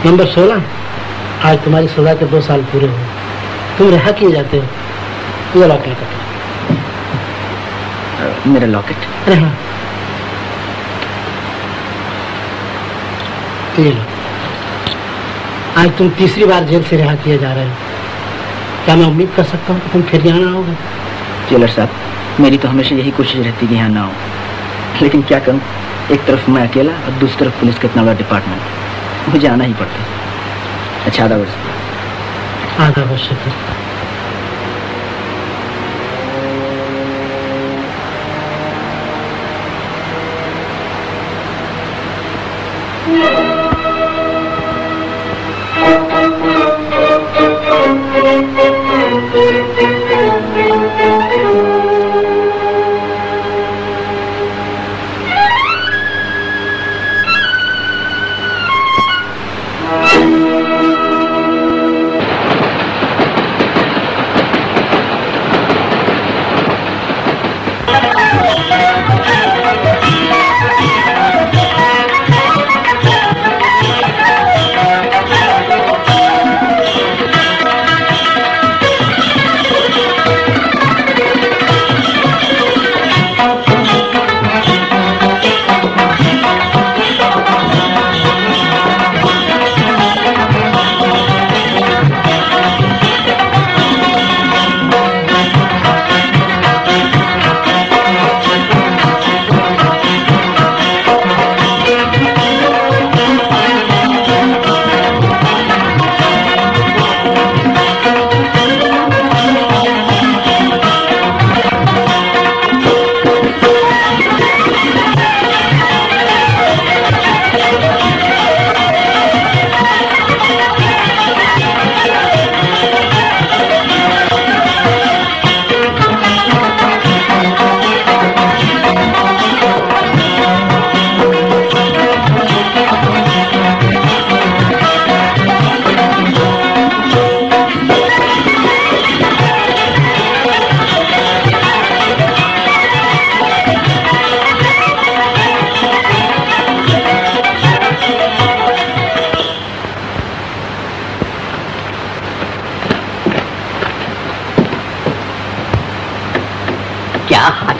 Number 16। आज तुम्हारी सजा के 2 साल पूरे हुए, तुम रिहा किए जाते हो। ये लॉकेट है। मेरा लॉकेट? अरे हाँ, ये लो। आज तुम तीसरी बार जेल से रिहा किए जा रहे हो। क्या मैं उम्मीद कर सकता हूँ कि तुम फिर यहाँ ना आओगे? जेलर साहब, मेरी तो हमेशा यही कोशिश रहती कि यहाँ ना हो, लेकिन क्या करूँ, एक तरफ मैं अकेला और दूसरी तरफ पुलिस का इतना बड़ा डिपार्टमेंट, मुझे आना ही पड़ता है। अच्छा, आधा वर्ष शुक्र।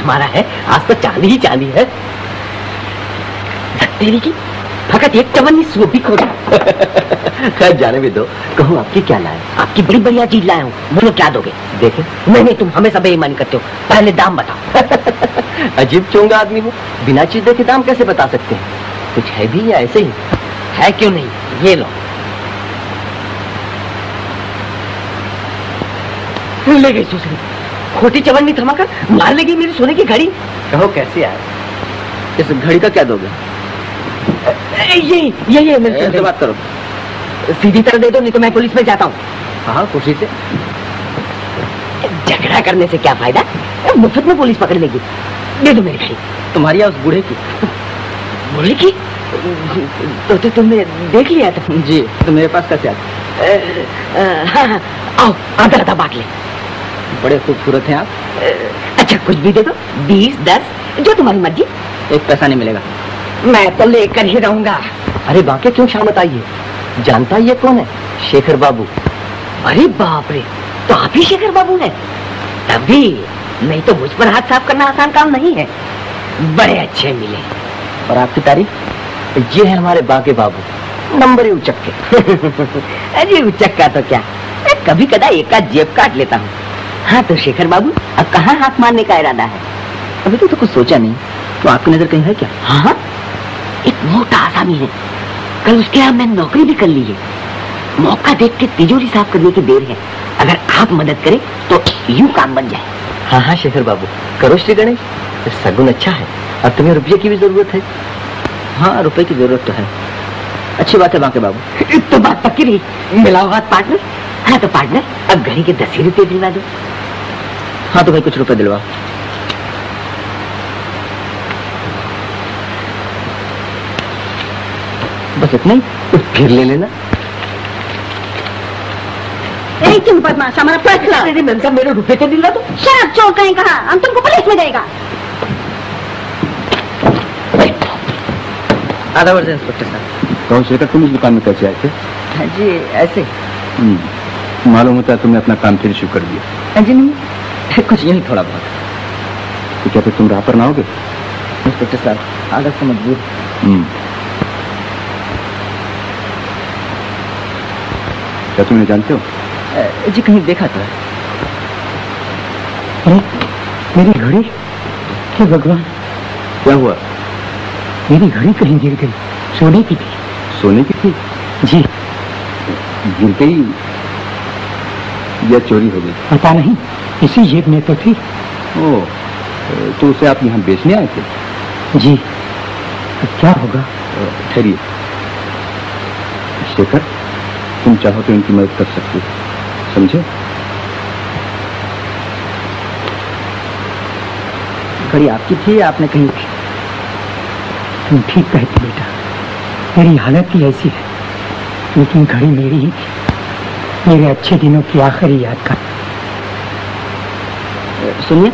मारा है, आज तो चांदी ही चांदी है। तेरी की फकत एक चवन्नी सूप भी खो गया। खैर जाने भी दो, कहूँ आपकी क्या लाए? आपकी बड़ी बढ़िया चीज लाया हूँ, बोलो क्या दोगे? देखे? नहीं, तुम हमेशा बेईमानी करते हो, पहले दाम बताओ। अजीब चोंगा आदमी हो, बिना चीज देखे दाम कैसे बता सकते हैं? कुछ है भी या ऐसे ही? है क्यों नहीं, ये लो। ले गई सुसरी, खोटी चवन्नी थमाकर मार ले गई मेरी सोने की घड़ी। कहो कैसे आए? इस घड़ी का क्या दोगे? ये ऐसे बात करो, सीधी तरह दे दो, नहीं तो मैं पुलिस में जाता हूँ। हाँ खुशी से। झगड़ा करने से क्या फायदा, मुफ्त में पुलिस पकड़ लेगी। दे दो मेरी घड़ी। तुम्हारी या उस बूढ़े की? बूढ़े की? तो तुमने देख लिया था? जी, तो मेरे पास कैसे आते? हाँ, आओ आधा आधा बांट ले। बड़े खूबसूरत हैं आप। अच्छा कुछ भी दे दो, 20, 10, जो तुम्हारी मर्जी। एक पैसा नहीं मिलेगा। मैं तो लेकर ही रहूंगा। अरे बाकी क्यों शामत आई है? जानता ये कौन है? शेखर बाबू। अरे बाप रे, तो आप ही शेखर बाबू हैं? तभी, नहीं तो मुझ पर हाथ साफ करना आसान काम नहीं है। बड़े अच्छे मिले। और आपकी तारीफ? ये है हमारे बाके बाबू, नंबर ही उचक के। अरे उचक का तो क्या, मैं कभी कदा एक आध जेब काट लेता हूँ। हाँ तो शेखर बाबू, अब कहाँ हाथ मारने का इरादा है? अभी तो कुछ सोचा नहीं। तो आपकी नजर कहीं है क्या? हाँ, एक मोटा आसामी है, कल उसके यहाँ मैंने नौकरी भी कर ली है। मौका देख के तिजोरी साफ करने की देर है, अगर आप मदद करें तो यूं काम बन जाए। हाँ हाँ शेखर बाबू, करो श्री गणेश, सगुन अच्छा है। अब तुम्हें रुपये की भी जरूरत है। हाँ रुपए की जरूरत तो है। अच्छी बात है बाके बाबू। तो बात पक्की रही, मिला होगा पार्टनर। हाँ तो पार्टनर, अब घड़ी के 10 ही रुपये दिलवा दो। हाँ तो भाई कुछ रुपए दिलवा। बस इतना ही, फिर ले लेना। तुम बदमाश, हमारा फैसला। अरे मैम साहब, मेरे रुपए तो दिलवा दो। शराब चोर कहीं कहा, हम तुमको पुलिस में जाएगा। आधा वर्ष इंस्पेक्टर साहब। तो शेखर तुम इस दुकान में कैसे आए थे? हाँ जी ऐसे। मालूम होता है तुमने अपना काम फिर शुरू कर दिया। हाँ जी नहीं, कुछ यही थोड़ा बहुत। तो क्या फिर तुम राह पर ना होगे? इंस्पेक्टर साहब आदत से मजबूर। क्या तुम जानते हो? जी कहीं देखा था। अरे मेरी घड़ी, हे भगवान क्या हुआ? मेरी घड़ी कहीं गिर गई, सोने की थी। सोने की थी? जी। गिर गई या चोरी हो गई? पता नहीं, इसी जेब में तो थी। ओह, तो उसे आप यहाँ बेचने आए थे? जी। अब क्या होगा? ठहरिए शेखर, तुम चाहो तो इनकी मदद कर सकते हो, समझे? घड़ी आपकी थी या आपने कहीं थी? तुम ठीक कहती बेटा, मेरी हालत ही ऐसी है, लेकिन घड़ी मेरी ही थी, मेरे अच्छे दिनों की आखिरी याद का। सुनिए,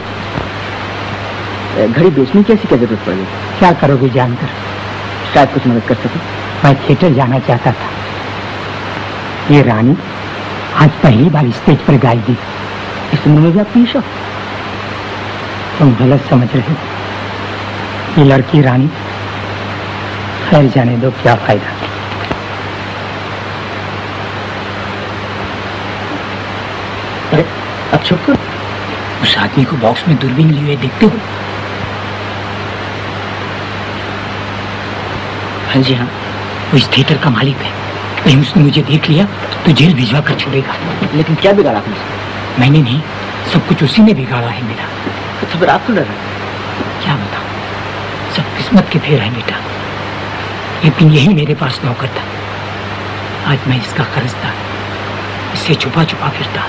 घड़ी बेचने की ऐसी क्या जरूरत पड़ गई? क्या करोगे जानकर? शायद कुछ मदद कर सके। मैं थिएटर जाना चाहता था। ये रानी आज पहली बार स्टेज पर गाई दी। इस उम्र में भी आपकी शौक? तुम गलत समझ रहे हो। ये लड़की रानी, खैर जाने दो, क्या फायदा। अरे अब चुप करो। उस आदमी को बॉक्स में दूरबीन लिए हुए देखते हो? हाँ जी हाँ। वो इस थिएटर का मालिक है। कहीं उसने मुझे देख लिया तो जेल भिजवा कर छोड़ेगा। लेकिन क्या बिगाड़ा आपने? मैंने नहीं, सब कुछ उसी ने बिगाड़ा है मेरा। तो फिर आप क्यों डर रहे? क्या बताऊं, सब किस्मत के फेर है बेटा। लेकिन यही मेरे पास नौकर था। आज मैं इसका कर्जदार, इससे छुपा छुपा फिरता।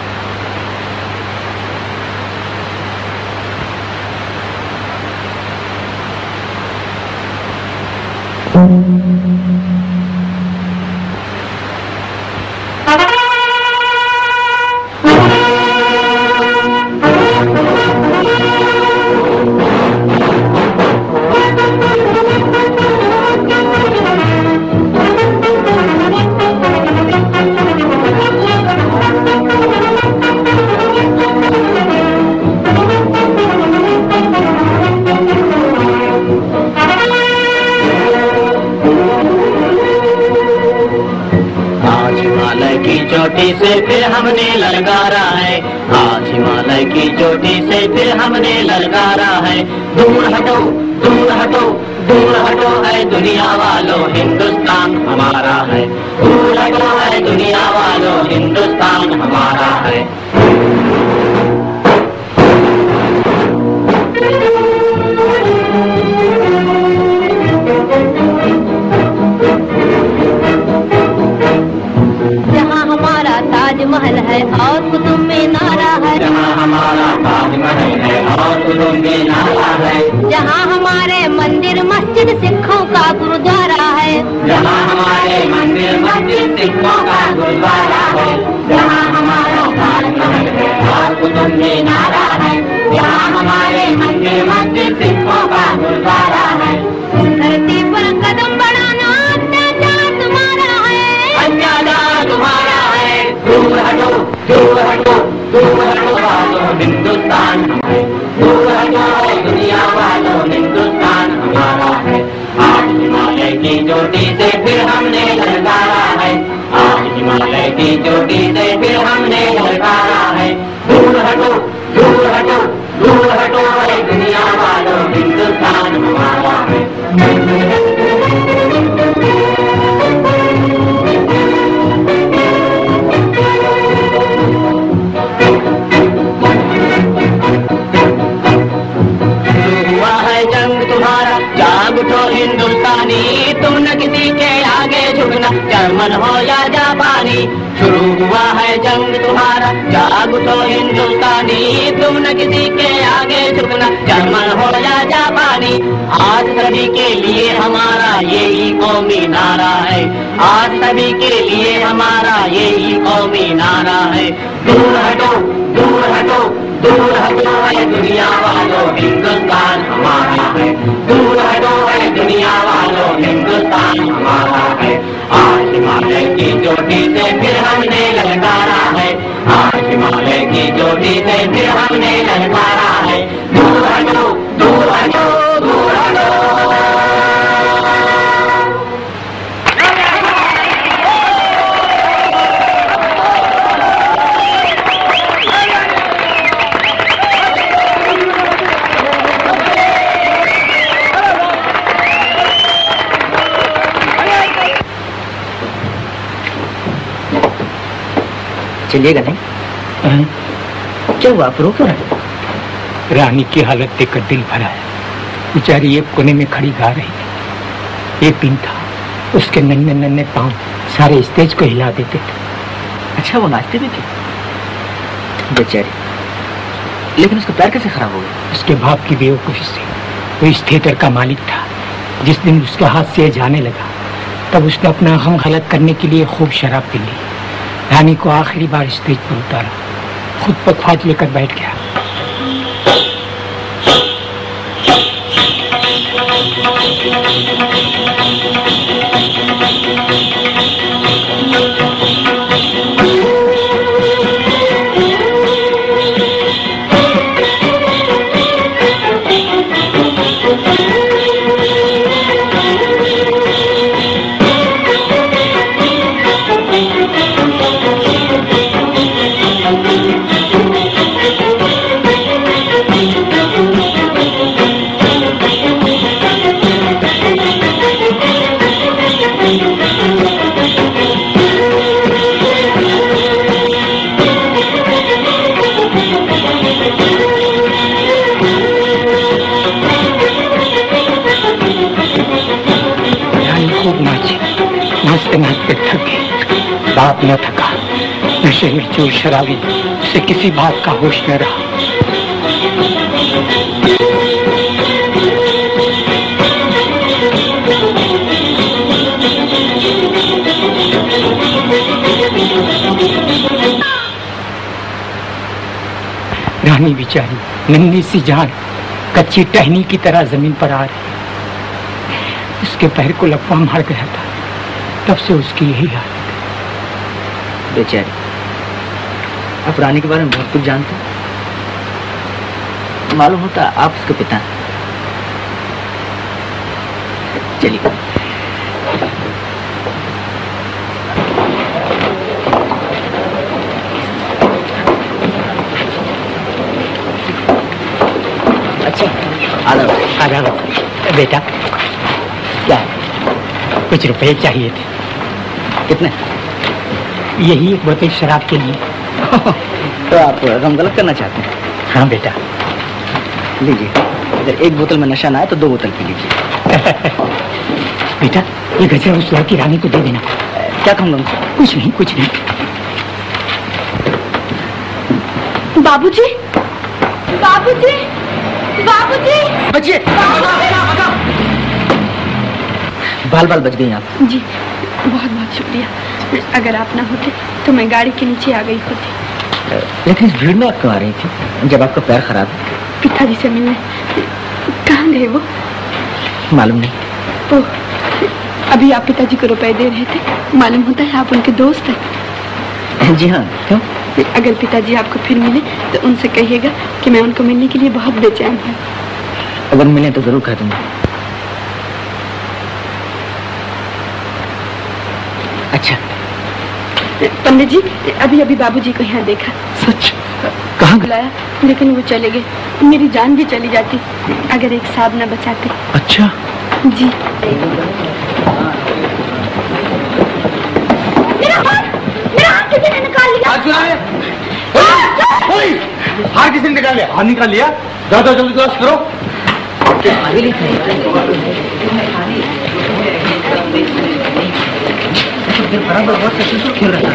से फिर हमने ललकारा है, आज हिमालय की चोटी से फिर हमने ललकारा है। दूर हटो दूर हटो दूर हटो है दुनिया वालों, हिंदुस्तान हमारा है। दूर हटो है दुनिया वालों, हिंदुस्तान हमारा है। महल है और कुतुब मीनारा है, जहाँ हमारा ताजमहल है और कुतुब मीनारा है। जहाँ हमारे मंदिर मस्जिद सिखों का गुरुद्वारा है, जहाँ हमारे मंदिर मस्जिद सिखों का गुरुद्वारा है। जहाँ हमारा ताजमहल है और कुतुब मीनारा है, जहाँ हमारे मंदिर मस्जिद सिखों का गुरुद्वारा है। धरती पर कदम बढ़ाना अत्याचार तुम्हारा है, अत्याचार तुम्हारा है। दूर हटो दूर हटो दूर हटो वालों, हिंदुस्तान है। दूर हटो दुनिया वालों, हिंदुस्तान हमारा है। आज हिमालय की चोटी से फिर हमने ललकारा है, आज हिमालय की चोटी से फिर हमने ललकारा है। दूर हटो दूर हटो दूर हटो दुनिया वालों, हिंदुस्तान हमारा है। हिंदुस्तानी तुम न किसी के आगे झुकना, जर्मन हो या जापानी। शुरू हुआ है जंग तुम्हारा, जाग उठो हिंदुस्तानी, तुम न किसी के आगे झुकना, जर्मन हो या जापानी। आज सभी के लिए हमारा यही कौमी नारा है, आज सभी के लिए हमारा यही कौमी नारा है। दूर हटो दूर हटो दूर हटो है दुनिया वालों, हिंदुस्तान हमारा है। दूर हटो है दुनिया वालों, हिंदुस्तान चोटी से फिर हमने ललकारा है, आज हिमालय की चोटी से फिर हमने ललकारा है। दूर हटो, दूर हटो, दूर हटो। चलिएगा नहीं? क्या हुआ, आप रो क्यों रहे? रानी की हालत देखकर दिल भरा है। बेचारी एक कोने में खड़ी गा रही थी। एक दिन था, उसके नन्हे नन्हे पांव सारे स्टेज को हिला देते थे। अच्छा, वो नाचते भी थे? बेचारी, लेकिन उसका पैर कैसे खराब हो गया? उसके बाप की बेवकूफी से। वो इस थिएटर का मालिक था। जिस दिन उसके हाथ से जाने लगा, तब उसने अपना हम गलत करने के लिए खूब शराब पी ली। रानी को आखिरी बार स्टेज पर उतारा, खुद पखवाज लेकर बैठ गया। नाचते थके, बाप न थका। नशे में चूर शराबी, उसे किसी बात का होश न रहा। रानी बेचारी नन्ही सी जान कच्ची टहनी की तरह जमीन पर आ रही। उसके पैर को लपवा मार गया था, तब से उसकी यही हालत है। बेचारी, आप रानी के बारे में बहुत कुछ जानते हैं। मालूम होता आप उसके पिता हैं। चलिए। अच्छा, आधा बेटा, क्या कुछ रुपए चाहिए थे। कितने? यही एक बोतल शराब के लिए। तो आप रकम गलत करना चाहते हैं? हाँ बेटा, लीजिए। अगर एक बोतल में नशा ना आए तो 2 बोतल पी लीजिए। बेटा, ये गजरा उस लड़की रानी को दे देना। क्या कहूँगा उनसे? कुछ नहीं, कुछ नहीं। बाबूजी, बाबूजी, बाबूजी, बचिए। बाल बाल बच गई आप। जी, बहुत बहुत शुक्रिया। अगर आप ना होते तो मैं गाड़ी के नीचे आ गई होती। लेकिन इस भीड़ में आप क्यों आ रही थी जब आपका पैर खराब है? पिताजी से मिलने। कहाँ गए वो? मालूम नहीं। ओह, अभी आप पिताजी को रुपए दे रहे थे। मालूम होता है आप उनके दोस्त हैं। जी हाँ, क्यों? अगर पिताजी आपको फिर मिले तो उनसे कहिएगा कि मैं उनको मिलने के लिए बहुत बेचैन हूँ। अगर मिले तो जरूर कह दूंगा। अच्छा पंडित जी, अभी अभी बाबूजी को यहाँ देखा। सच? कहाँ बुलाया, लेकिन वो चले गए। मेरी जान भी चली जाती अगर एक साहब न बचाते। अच्छा जी। मेरा हाथ किसी ने निकाल लिया। हाथ किसी ने निकाल लिया? हाथ निकाल लिया? जाओ जाओ जल्दी तलाश करो। खेल रहा था।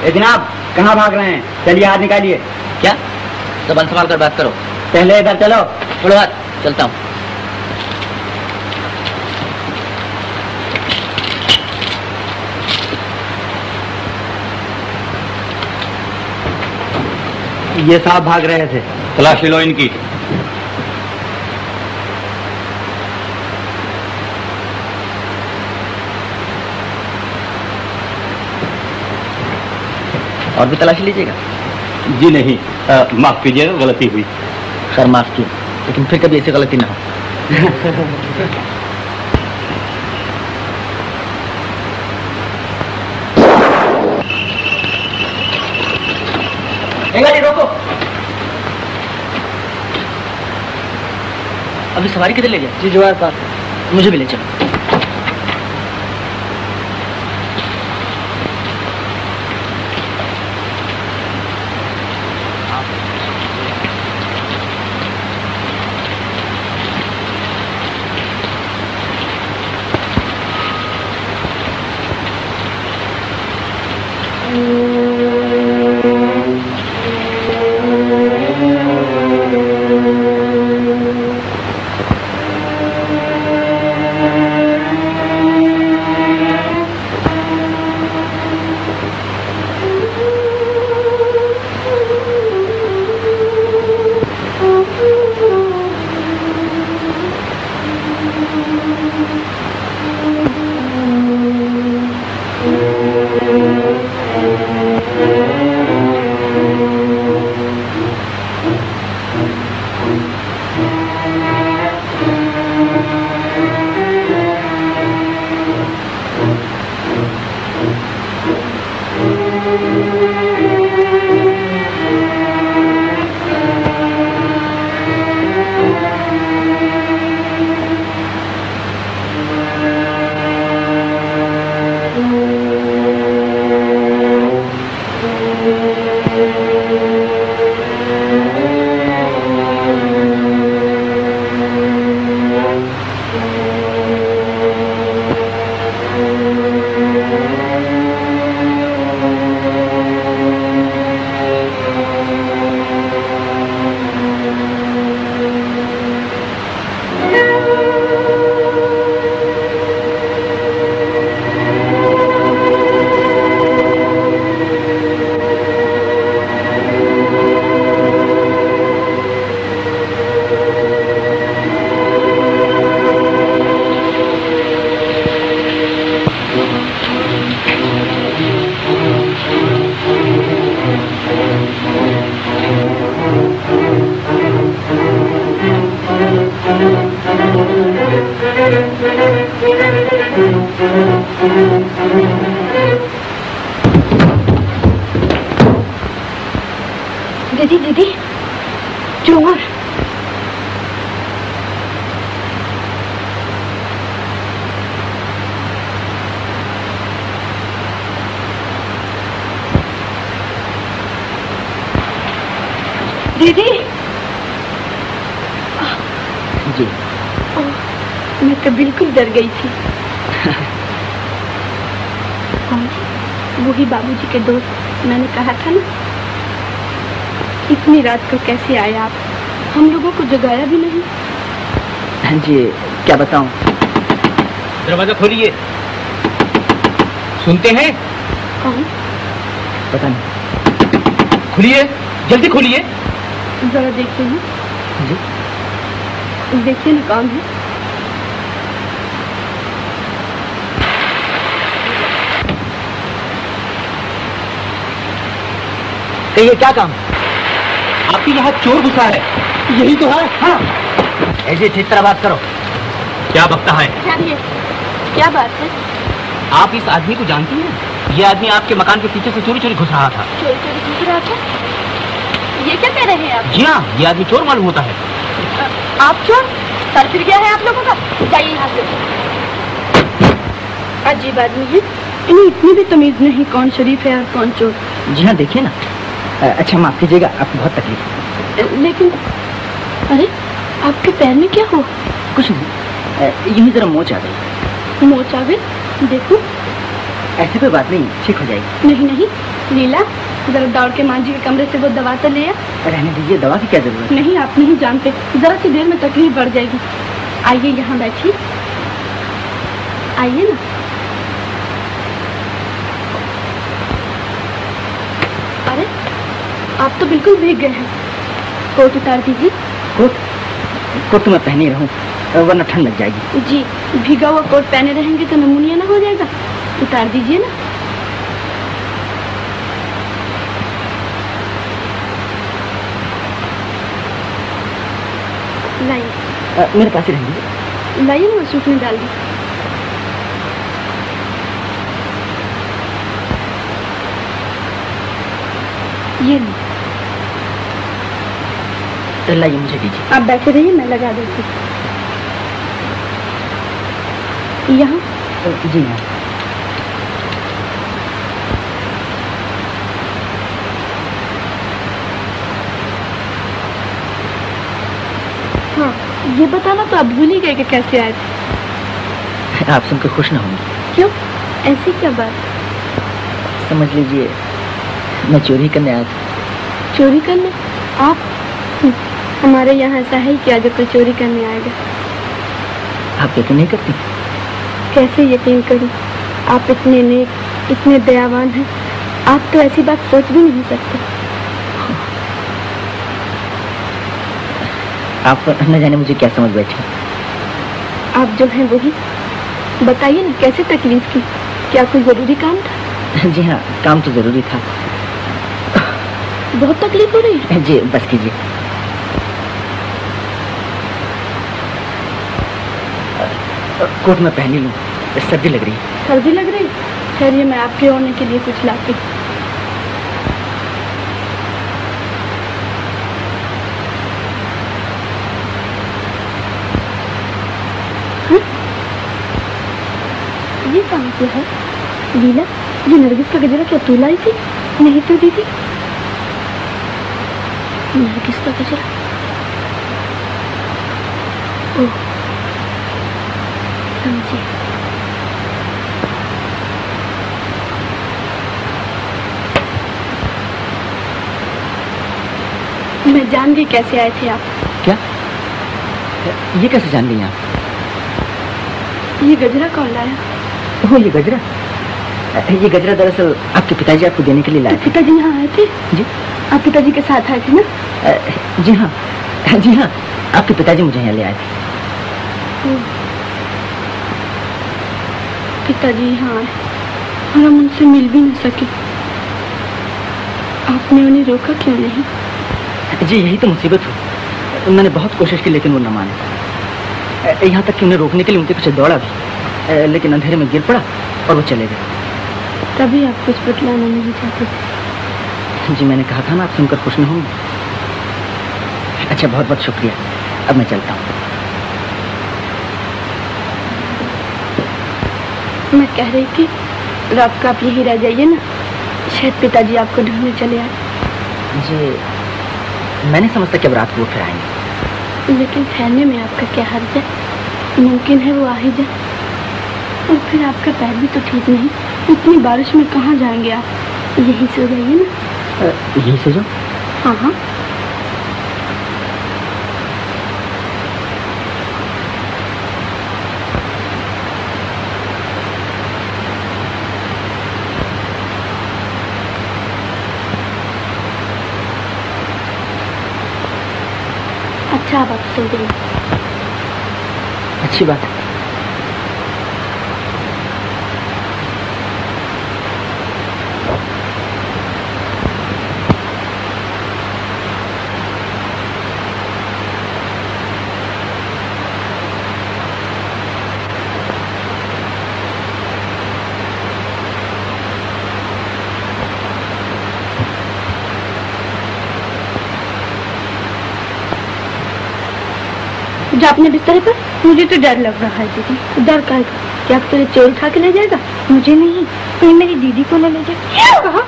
जनाब, कहाँ भाग रहे हैं? चलिए हाथ निकालिए। क्या? जबान संभाल कर बात करो। पहले इधर चलो। छोड़ो हाथ, चलता हूँ। ये साहब भाग रहे थे। तलाशी लो इनकी। और भी तलाशी लीजिएगा? जी नहीं, माफ कीजिएगा, गलती हुई। खैर माफ किया, लेकिन फिर कभी ऐसी गलती ना हो। गाड़ी रोको। अभी सवारी किधर ले गया? जी जवाहर पार्क। मुझे भी ले चलो। दीदी दीदी चोर। दीदी जी मैं तो बिल्कुल डर गई थी। वही बाबूजी के दोस्त, मैंने कहा था ना। इतनी रात को कैसे आए आप? हम लोगों को जगाया भी नहीं। हाँ जी, क्या बताऊं? दरवाजा खोलिए। सुनते हैं? कौन? पता नहीं। खोलिए, जल्दी खोलिए। जरा देखते हैं। जी देखिए ना कौन है। कहिए क्या काम? आपके यहाँ चोर घुसा है। यही तो है। हाँ, ऐसे ठीक तरह बात करो। क्या बकता है? क्या बात है? आप इस आदमी को जानती हैं? ये आदमी आपके मकान के पीछे से चोरी चोरी घुस रहा था। चोरी चोरी घुस रहा था? ये क्या कह रहे हैं आप? जी हाँ, ये आदमी चोर मालूम होता है। आप चोर? सर फिर गया है आप लोगों का। जाइए यहाँ से। अजीब आदमी है, इन्हें इतनी भी तमीज नहीं कौन शरीफ है और कौन चोर। जी हाँ, देखिए ना। अच्छा माफ कीजिएगा, आपको बहुत तकलीफ है। लेकिन अरे आपके पैर में क्या हुआ? कुछ नहीं, यही जरा मोच आ गई। मोच आ गई? देखो। ऐसी कोई बात नहीं, ठीक हो जाएगी। नहीं नहीं लीला, जरा दौड़ के मांझी के कमरे से वो दवा तो ले आ। रहने दीजिए, दवा की क्या जरूरत है? नहीं, आप नहीं जानते, जरा सी देर में तकलीफ बढ़ जाएगी। आइए यहाँ बैठिए, आइए ना। अरे आप तो बिल्कुल भीग गए हैं। कोट उतार दीजिए। कोट तो मैं पहने ही रहूं, वरना ठंड लग जाएगी। जी, भीगा हुआ कोट पहने रहेंगे तो नमूनिया ना हो जाएगा। उतार दीजिए ना। लाइए। मेरे पास ही रहेंगे। लाइए ना, सूख में डाल दी। ये नहीं। लाइए, मुझे दीजिए। आप बैठे रहिए, मैं लगा देती हूँ। यहाँ? जी हाँ। हाँ, ये बताना तो आप भूल ही गए कि कैसे आए थे। आप सुनकर खुश ना होंगी। क्यों? ऐसी क्या बात? समझ लीजिए मैं चोरी करने आया था। चोरी करने? आप? हमारे यहाँ ऐसा है क्या जो कोई चोरी करने आएगा? आप यकीन नहीं करती? कैसे यकीन करूं? आप इतने नेक, इतने दयावान हैं, आप तो ऐसी बात सोच भी नहीं सकते। आप न जाने मुझे क्या समझ बैठे। आप जो हैं वही बताइए ना, कैसे तकलीफ की? क्या कोई जरूरी काम था? जी हाँ, काम तो जरूरी था। बहुत तकलीफ हो रही है? जी बस कीजिए। कोट में पहन लूं, सर्दी लग रही है। सर्दी लग रही? ठहरिए, मैं आपके ओढ़ने के लिए कुछ लाती हूँ। ये कहाँ से है? लीला, ये नरगिस का गजरा क्या तू लाई थी? नहीं तो दीदी। नरगिस का गजरा। ओह, समझे। मैं जान गई कैसे आए थे आप। क्या? ये कैसे जान गई आप? ये गजरा कौन लाया? ओह, ये गजरा दरअसल आपके पिताजी आपको देने के लिए लाए थे। पिताजी यहाँ आए थे? जी। आप पिताजी के साथ आए थे ना? जी हाँ, आपके पिताजी मुझे यहाँ ले आए थे। पिताजी यहाँ आए और हम उनसे मिल भी नहीं सके। आपने उन्हें रोका क्यों नहीं? जी यही तो मुसीबत हुई। मैंने बहुत कोशिश की लेकिन वो न माने। यहाँ तक कि उन्हें रोकने के लिए उनके पीछे दौड़ा भी, लेकिन अंधेरे में गिर पड़ा और वो चले गए। तभी आप कुछ बतलाना नहीं चाहते थे। जी मैंने कहा था ना, आप सुनकर खुश न होंगे। अच्छा, बहुत बहुत शुक्रिया। अब मैं चलता हूँ। मैं कह रही थी रात को आप यही रह जाइए ना, शायद पिताजी आपको ढूंढने चले आए। जी मैंने समझता कि अब रात को फिर आएंगे। लेकिन ठहरने में आपका क्या हर्ज है? मुमकिन है वो आ ही जाए। और फिर आपका पैर भी तो ठीक नहीं, इतनी बारिश में कहाँ जाएंगे आप? यही सो जाइए ना। यही सो जाओ? हाँ हाँ। अच्छा, अब आप सो जाइए। अच्छी बात है। जो अपने बिस्तर पर? मुझे तो डर लग रहा है दीदी। डर का? क्या तुझे चोर उठा के ले जाएगा? मुझे नहीं, कोई मेरी दीदी को ले जाएगा। कहा?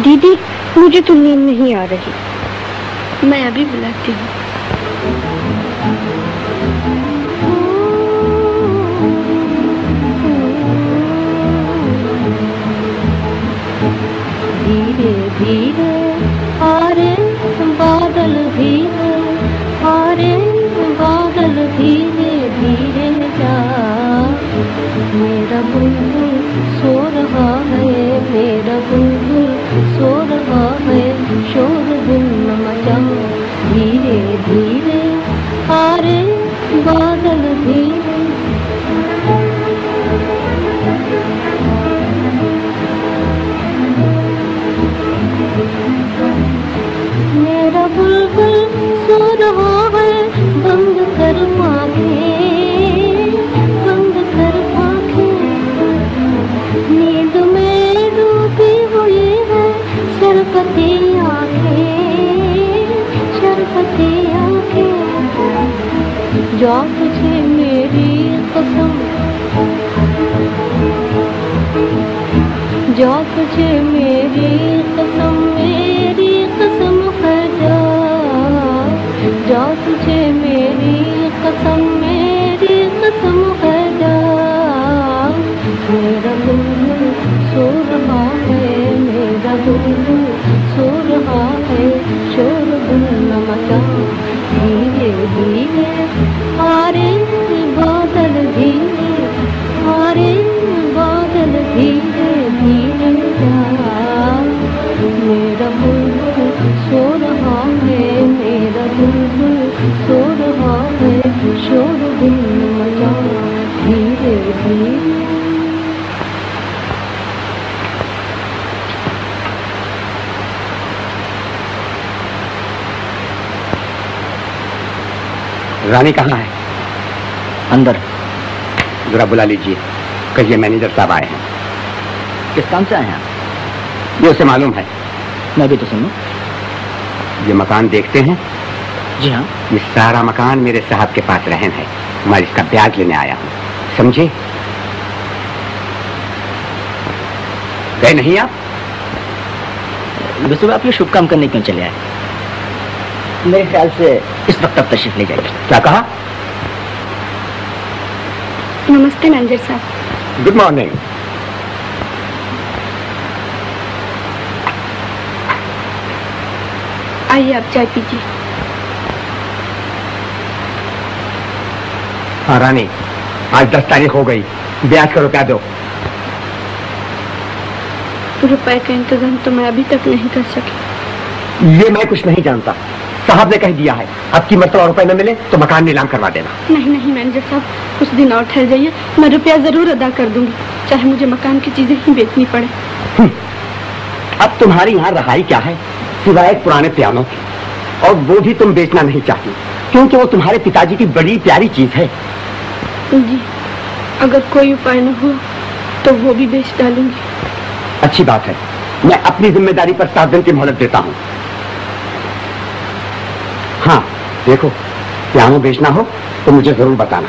दीदी, मुझे तो नींद नहीं आ रही। मैं अभी बुलाती हूँ। धीरे धीरे आरे बादल धीरे, आरे बादल धीरे धीरे जा तुझे मेरी कसम, जा तुझे मेरी कसम है जा, जा तुझे मेरी कसम है जा। मेरा बुलबुल सो रहा है, मेरा बुलबुल सो रहा है, शोरगुल न मचा धीरे धीरे, हारे बादल धीरे, हारे बादल धीरे धीरे जा। मेरा बुलबुल सो रहा है, मेरा बुलबुल सो रहा है, शोरगुल न मचा धीरे धीरे। रानी कहाँ है? अंदर। जरा बुला लीजिए, कहिए मैनेजर साहब आए हैं। किस काम से आए हैं? ये उसे मालूम है। मैं भी तो सुनूं। ये मकान देखते हैं? जी हाँ। ये सारा मकान मेरे साहब के पास रहन है, मैं इसका ब्याज लेने आया हूँ, समझे? गए नहीं आप? वैसे आप ये शुभ काम करने क्यों चले आए? मेरे ख्याल से इस वक्त आप तशरीफ ले जाइए। क्या कहा? नमस्ते मैनेजर साहब। Good morning. आइए आप चाय पीजिए। हाँ रानी, आज 10 तारीख हो गई, ब्याज का रुपया दो। रुपए का इंतजाम तो मैं अभी तक नहीं कर सकी। ये मैं कुछ नहीं जानता, साहब ने कह दिया है, अब की मरतबा रुपए न मिले तो मकान नीलाम करवा देना। नहीं नहीं मैनेजर साहब, कुछ दिन और ठहर जाइए, मैं रुपया जरूर अदा कर दूंगी, चाहे मुझे मकान की चीजें ही बेचनी पड़े। अब तुम्हारी यहाँ रहाई क्या है सिवाय एक पुराने पियानो की, और वो भी तुम बेचना नहीं चाहती क्योंकि वो तुम्हारे पिताजी की बड़ी प्यारी चीज है। जी, अगर कोई उपाय न हुआ तो वो भी बेच डालूंगी। अच्छी बात है, मैं अपनी जिम्मेदारी पर 7 दिन की मोहलत देता हूँ। हाँ देखो, पियानो बेचना हो तो मुझे जरूर बताना।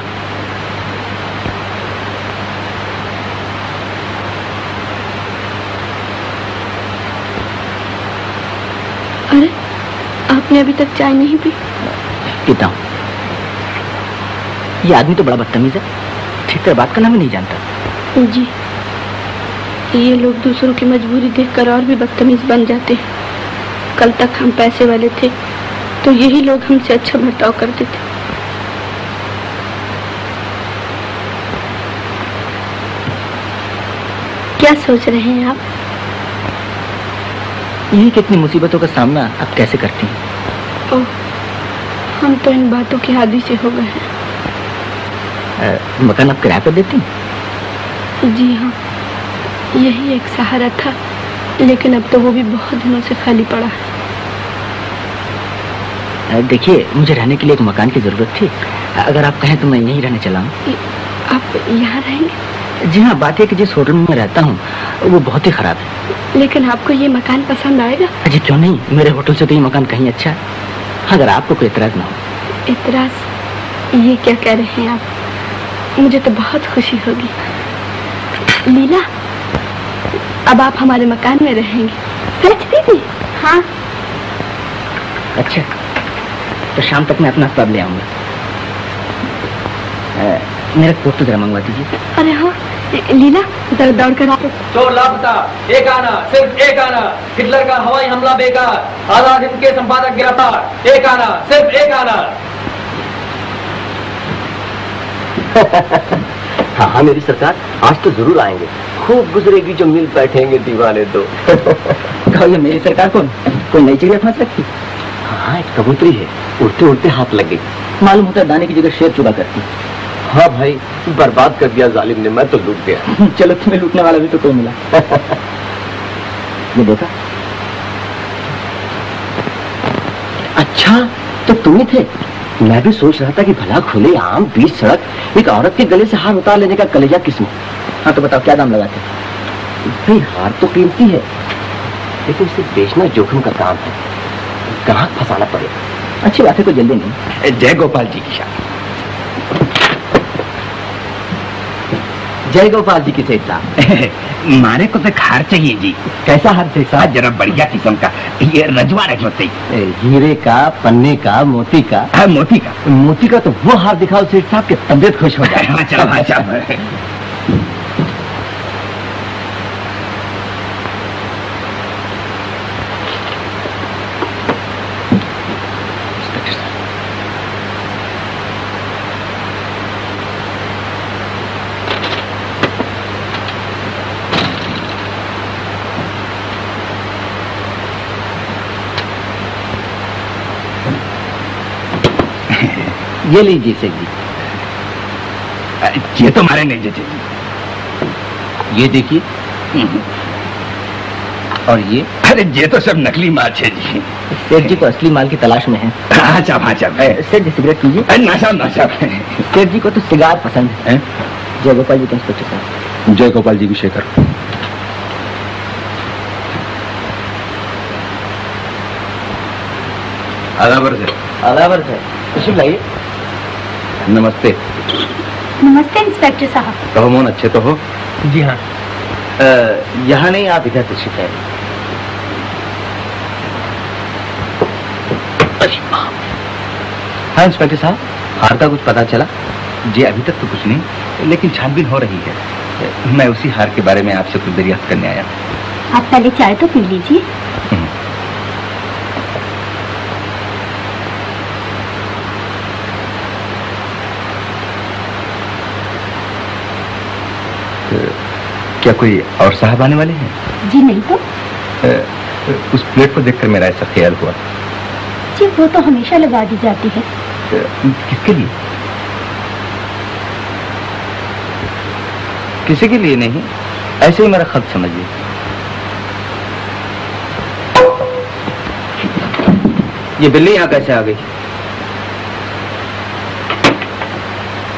अरे, आपने अभी तक चाय नहीं पी? पीता हूँ। ये आदमी तो बड़ा बदतमीज है, ठीक तरह बात करना भी नहीं जानता। जी, ये लोग दूसरों की मजबूरी देखकर और भी बदतमीज बन जाते हैं। कल तक हम पैसे वाले थे तो यही लोग हमसे अच्छा बर्ताव करते थे। क्या सोच रहे हैं आप? यही कितनी मुसीबतों का सामना आप कैसे करती हैं? ओह, हम तो इन बातों के आदी से हो गए हैं। मकान आप किराए पर देती हैं? जी हाँ, यही एक सहारा था, लेकिन अब तो वो भी बहुत दिनों से खाली पड़ा है। देखिए, मुझे रहने के लिए एक मकान की जरूरत थी, अगर आप कहें तो मैं यहीं रहने चला हूँ। आप यहाँ रहेंगे? जी हाँ, बात है कि जिस होटल में मैं रहता हूँ वो बहुत ही खराब है। लेकिन आपको ये मकान पसंद आएगा? जी क्यों नहीं, मेरे होटल से तो ये मकान कहीं अच्छा है, अगर आपको कोई इतराज ना हो। इतराज? ये क्या कह रहे हैं आप? मुझे तो बहुत खुशी होगी। लीला, अब आप हमारे मकान में रहेंगे। सच दीदी? हाँ। अच्छा, तो शाम तक मैं अपना सब ले आऊंगा। मेरा कोट तो जरा मंगवा दीजिए। अरे हाँ लीला, जरा दौड़ कर आओ। चोर लापता, एक आना, सिर्फ एक आना। हिटलर का हवाई हमला बेकार, आजाद हिंद के संपादक गिरफ्तार। एक आना, सिर्फ एक आना। हाँ हाँ मेरी सरकार, आज तो जरूर आएंगे, खूब गुजरेगी जो मिल बैठेंगे दीवाने दो। कहो मेरी सरकार को कोई नई चिड़िया फंस रखी? हाँ, एक कबूतरी है, उड़ते उड़ते हाथ लग गई। मालूम होता है दाने की जगह शेर चुगा करती। हाँ भाई, बर्बाद कर दिया जालिम ने, मैं तो लूट गया। चलो, तुम्हें लूटने वाला भी तो कोई मिला। ये देखा? अच्छा, तो तुम ही थे? मैं भी सोच रहा था कि भला खुले आम बीच सड़क एक औरत के गले से हार उतार लेने का कलेजा किस्म। हाँ तो बताओ, क्या दाम लगाते? भाई हार तो कीमती है, लेकिन इसे बेचना जोखिम का काम है, ग्राहक फंसाना पड़ेगा। अच्छी बात है, कोई जल्दी नहीं। जय गोपाल जी की शादी। जय गोपाल जी की सेठ साहब। मारे को तो हार चाहिए जी। कैसा हार सेठ साहब? जरा बढ़िया किस्म का, ये रजवा रजवा चाहिए। हीरे का, पन्ने का, मोती का? हाँ, मोती का। मोती का तो वो हार दिखाओ सेठ साहब की तबीयत खुश हो जाए। हाँ चलो, हाँ चलो। ये लीजिए सेठ जी। ये तो हमारे नहीं जचे। ये देखिए। और ये? अरे ये तो सब नकली माल है जी। सेठ जी को असली माल की तलाश में है। हाँ साहब, हाँ साहब। सेठ जी सिगरेट कीजिए। ना साहब, ना साहब। सेठ जी को तो सिगार पसंद है। जय गोपाल जी के इंस्पेक्टर साहब। जय गोपाल जी की शेखर। आदाबर से। आदाबर से। तशरीफ लाइए। नमस्ते। नमस्ते इंस्पेक्टर साहब। कहो मोहन, अच्छे तो हो? जी हाँ। यहाँ नहीं, आप इधर तशरीफ लाइए। हाँ इंस्पेक्टर साहब, हार का कुछ पता चला? जी अभी तक तो कुछ नहीं, लेकिन छानबीन हो रही है। मैं उसी हार के बारे में आपसे कुछ दरियाफ्त करने आया। आप पहले चाय तो पी लीजिए। क्या कोई और साहब आने वाले हैं? जी नहीं तो। उस प्लेट को देखकर मेरा ऐसा ख्याल हुआ। जी वो तो हमेशा लगा दी जाती है। किसके लिए? किसी के लिए नहीं, ऐसे ही मेरा खत समझिए। ये बिल्ली यहाँ कैसे आ गई?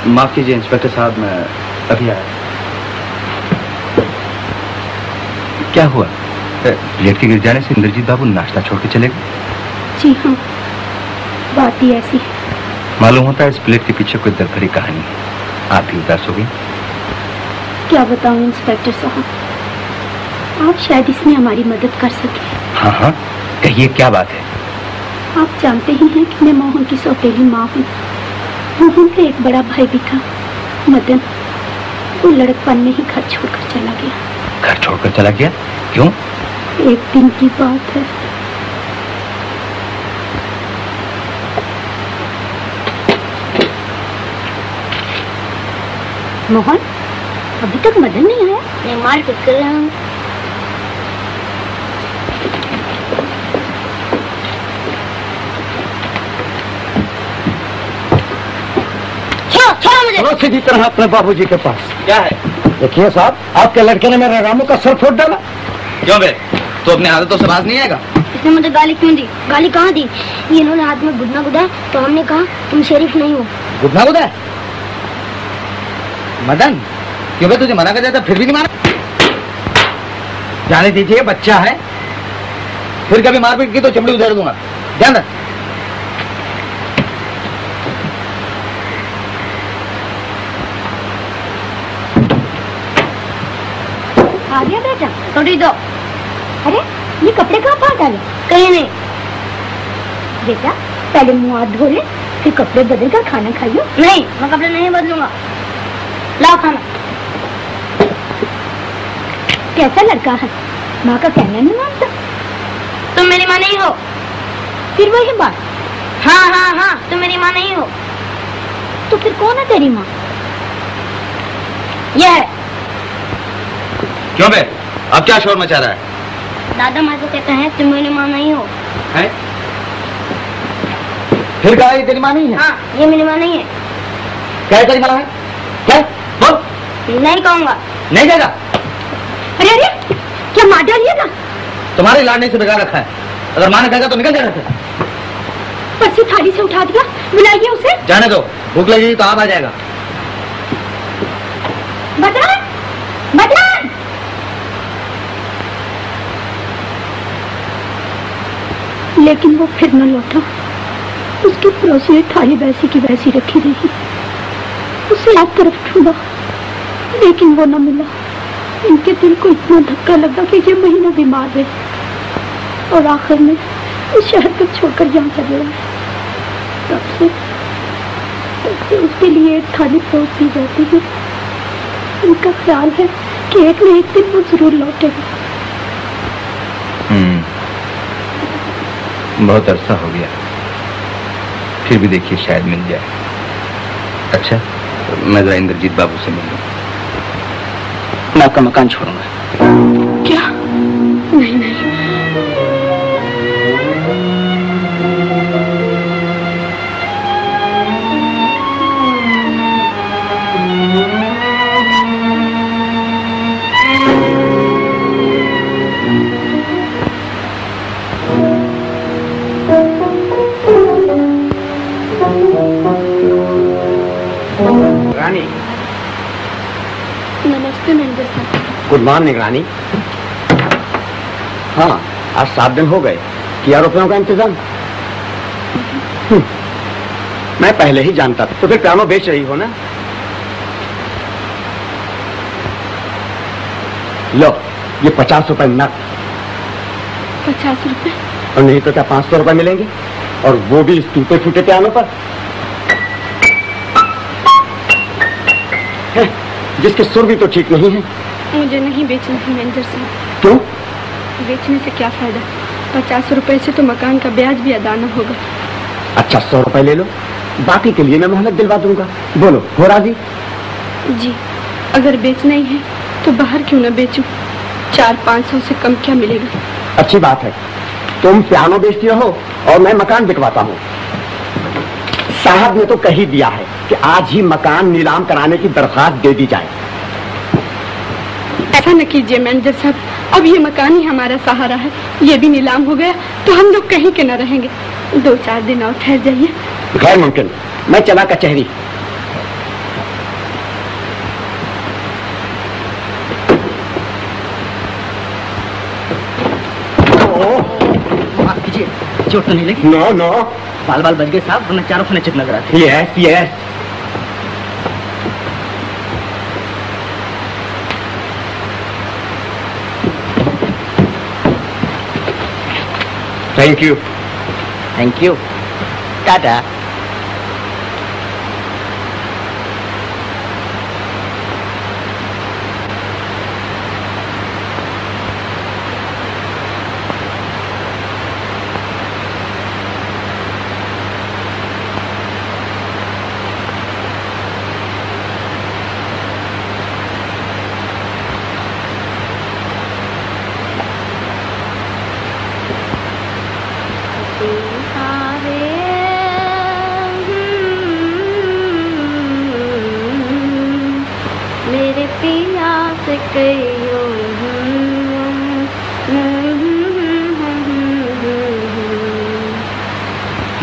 माफ कीजिए इंस्पेक्टर साहब, मैं अभी आया। क्या हुआ? प्लेट के गिर जाने से इंद्रजीत बाबू नाश्ता छोड़ के चले गए? जी हाँ, बात ही ऐसी है। मालूम होता है इस प्लेट के पीछे कोई दर्द भरी कहानी है। आप ही उदास हो गई। क्या बताऊं इंस्पेक्टर साहब, आप शायद इसमें हमारी मदद कर सके। हाँ हाँ, कहिए क्या बात है? आप जानते ही हैं कि मैं मोहन की सौतेली माँ हूँ। मोहन का एक बड़ा भाई भी था, मदन। वो लड़कपन में ही घर छोड़कर चला गया। घर छोड़कर चला गया? क्यों? एक दिन की बात है। मोहन, अभी तक मदन नहीं आया? मैं मार्केट कर रहा हूँ। चलो सीधी तरह अपने बाबूजी के पास। क्या है? देखिए साहब, आपके लड़के ने मेरे रामू का सर फोड़ डाला। क्यों बे? तो अपने आदतों से बाज नहीं आएगा? इसने मुझे गाली क्यों दी? गाली कहाँ दी? ये इन्होंने हाथ में घुटना गुदा तो हमने कहा तुम शरीफ नहीं हो। घुटना गुदा? मदन, क्यों बे तुझे मना कर दिया था फिर भी नहीं माना? जाने दीजिए, बच्चा है। फिर कभी मारपीट की तो चमड़ी उधेड़ दूंगा। ध्यान रख। आ गया बेटा? थोड़ी दो। अरे ये कपड़े कहाँ फाड़ डाले? कहीं नहीं। बेटा पहले मुंह हाथ धो ले, फिर कपड़े बदल कर खाना खाइयो। नहीं, मैं कपड़े नहीं बदलूंगा। लाओ खाना। कैसा लड़का है, माँ का कहना नहीं मानता। तुम मेरी माँ नहीं हो। फिर वही बात। हाँ हाँ हाँ, तुम मेरी माँ नहीं हो। तो फिर कौन है तेरी माँ? यह है। क्यों बे? अब क्या शोर मचा रहा है? दादा माँ को कहता है तुम मेरी माँ नहीं हो। है? फिर कहा ये तेरी माँ नहीं है? हाँ, ये मेरी माँ नहीं है। क्या तेरी माँ है? क्या? बोल। नहीं कहूँगा। नहीं देगा? अरे अरे, क्या मार डालिए ना? तुम्हारे लाडने से बिगाड़ रखा है। अगर माँ ने कहेगा तो निकल जाएगा। पर्ची थाली से उठा दिया, बुलाइए उसे। जाने दो, भूख लगेगी तो आप आ जाएगा। बदलान, बदलान। लेकिन वो फिर न लौटा। उसके पड़ोस में थाली वैसी की वैसी रखी रही। उसे एक तरफ ढूंढा, लेकिन वो न मिला। इनके दिल को इतना धक्का लगा कि ये महीना बीमार रहे और आखिर में इस शहर को छोड़कर यहाँ चले आए। तब से उसके लिए एक थाली परोस दी जाती है। उनका ख्याल है कि एक न एक दिन वो जरूर लौटेगा। बहुत अरसा हो गया, फिर भी देखिए शायद मिल जाए। अच्छा, मैं जरा इंद्रजीत बाबू से मिलूं। मैं आपका मकान छोड़ूंगा। क्या? नहीं नहीं, रानी। नमस्ते मैनेजर साहब। गुड मॉर्निंग रानी। हाँ, आज 7 दिन हो गए। किया रुपयों का इंतजाम? मैं पहले ही जानता था। तो फिर पियानो बेच रही हो ना? लो, ये 50 रुपए नकद। 50 रुपए? और नहीं तो क्या 500 रुपए मिलेंगे, और वो भी इस टूटे फूटे पियानो पर, जिसके सुर भी तो ठीक नहीं है। मुझे नहीं बेचना है मैनेजर साहब। क्यों? बेचने से क्या फायदा? 50 रुपए से तो मकान का ब्याज भी अदा न होगा। अच्छा, 100 रुपए ले लो, बाकी के लिए मैं मोहलत दिलवा दूंगा। बोलो, हो राजी? जी, अगर बेचना ही है तो बाहर क्यों न बेचूं? 400-500 से कम क्या मिलेगा? अच्छी बात है, तुम पियानो बेचती रहो और मैं मकान बिकवाता हूँ। साहब ने तो कह ही दिया है कि आज ही मकान नीलाम कराने की दरखास्त दे दी जाए। ऐसा न कीजिए मैनेजर साहब, अब ये मकान ही हमारा सहारा है। ये भी नीलाम हो गया तो हम लोग कहीं के न रहेंगे। 2-4 दिन और ठहर जाइए। गैर मुमकिन, मैं चला कचहरी। माफ कीजिए, चोट तो नहीं लगी? नो नो, बाल बाल बच गए साहब, वरना चारों खाने चित लग रहा था। Yes yes. Thank you. Thank you, Tata.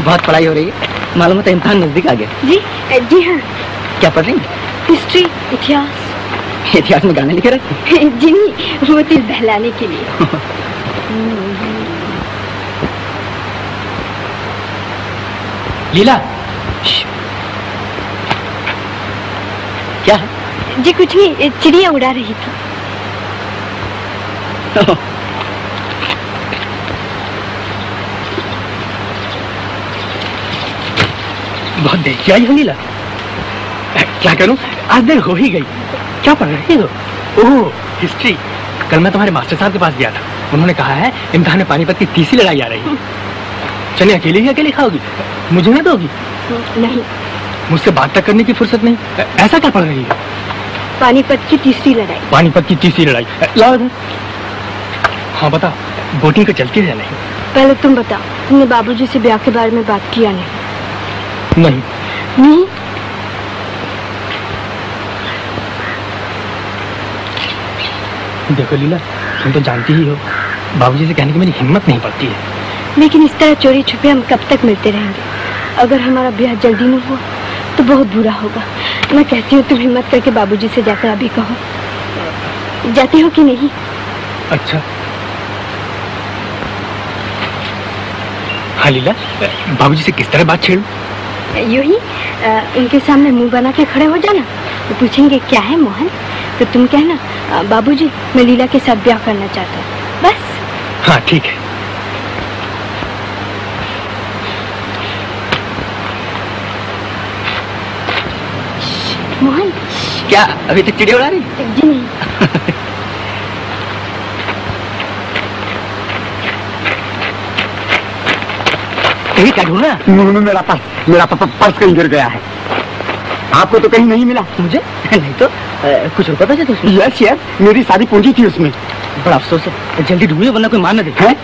बहुत पढ़ाई हो रही है, मालूम होता है इम्तिहान नजदीक आ गया। जी जी हाँ। क्या पढ़ रही हैं? हिस्ट्री, इतिहास। इतिहास में गाने लिखे रखे? जी नहीं, वो दिल बहलाने के लिए। लीला, क्या? जी कुछ नहीं, चिड़िया उड़ा रही थी। बहुत देर से आई हो लीला। क्या करूं, आज देर हो ही गई। क्या पढ़ रही हो? ओह, हिस्ट्री। कल मैं तुम्हारे मास्टर साहब के पास गया था, उन्होंने कहा है इम्तिहान में पानीपत की तीसरी लड़ाई आ रही है। चलिए, अकेले ही अकेले खाओगी, मुझे ना दोगी? नहीं, मुझसे बात तक करने की फुर्सत नहीं। ऐसा क्या पढ़ रही है? पानीपत की तीसरी लड़ाई। पानीपत की तीसरी लड़ाई, लाओ इधर। हाँ बता, बोटिंग को चलती है या नहीं? पहले तुम बताओ, तुमने बाबूजी से ब्याह के बारे में बात किया नहीं? नहीं। नहीं? देखो लीला, तुम तो जानती ही हो, बाबूजी से कहने की मेरी हिम्मत नहीं पड़ती है। लेकिन इस तरह चोरी छुपे हम कब तक मिलते रहेंगे? अगर हमारा ब्याह जल्दी न हुआ तो बहुत बुरा होगा। मैं कहती हूँ तुम हिम्मत करके बाबूजी से जाकर अभी कहो। जाती हो कि नहीं? अच्छा। हाँ लीला, बाबूजी से किस तरह बात छेड़ूं? यूं ही उनके सामने मुंह बना के खड़े हो जाना। तो पूछेंगे क्या है मोहन, तो तुम कहना बाबूजी मैं लीला के साथ ब्याह करना चाहता हूँ, बस। हाँ ठीक है। मोहन क्या अभी तक चिड़िया उड़ा रही? जी नहीं। क्या ढूंढ रहा? मेरा पर्स कहीं गिर गया है। आपको तो कहीं नहीं मिला? मुझे नहीं तो कुछ रुपए पैसे थे उसमें? यस यस, मेरी सारी पूंजी थी उसमें। बड़ा अफसोस है, जल्दी ढूंढिए वरना कोई मान न दे। है?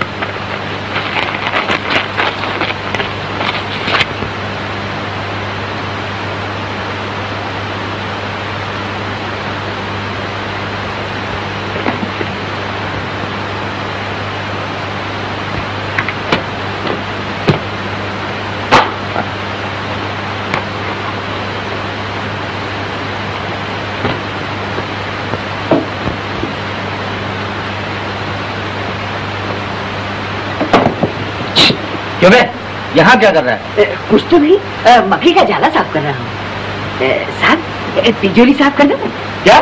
क्यों बे, यहाँ क्या कर रहा है? कुछ तो नहीं, मक्खी का जाला साफ कर रहा हूँ। साहब तिजोरी साफ कर दो। क्या?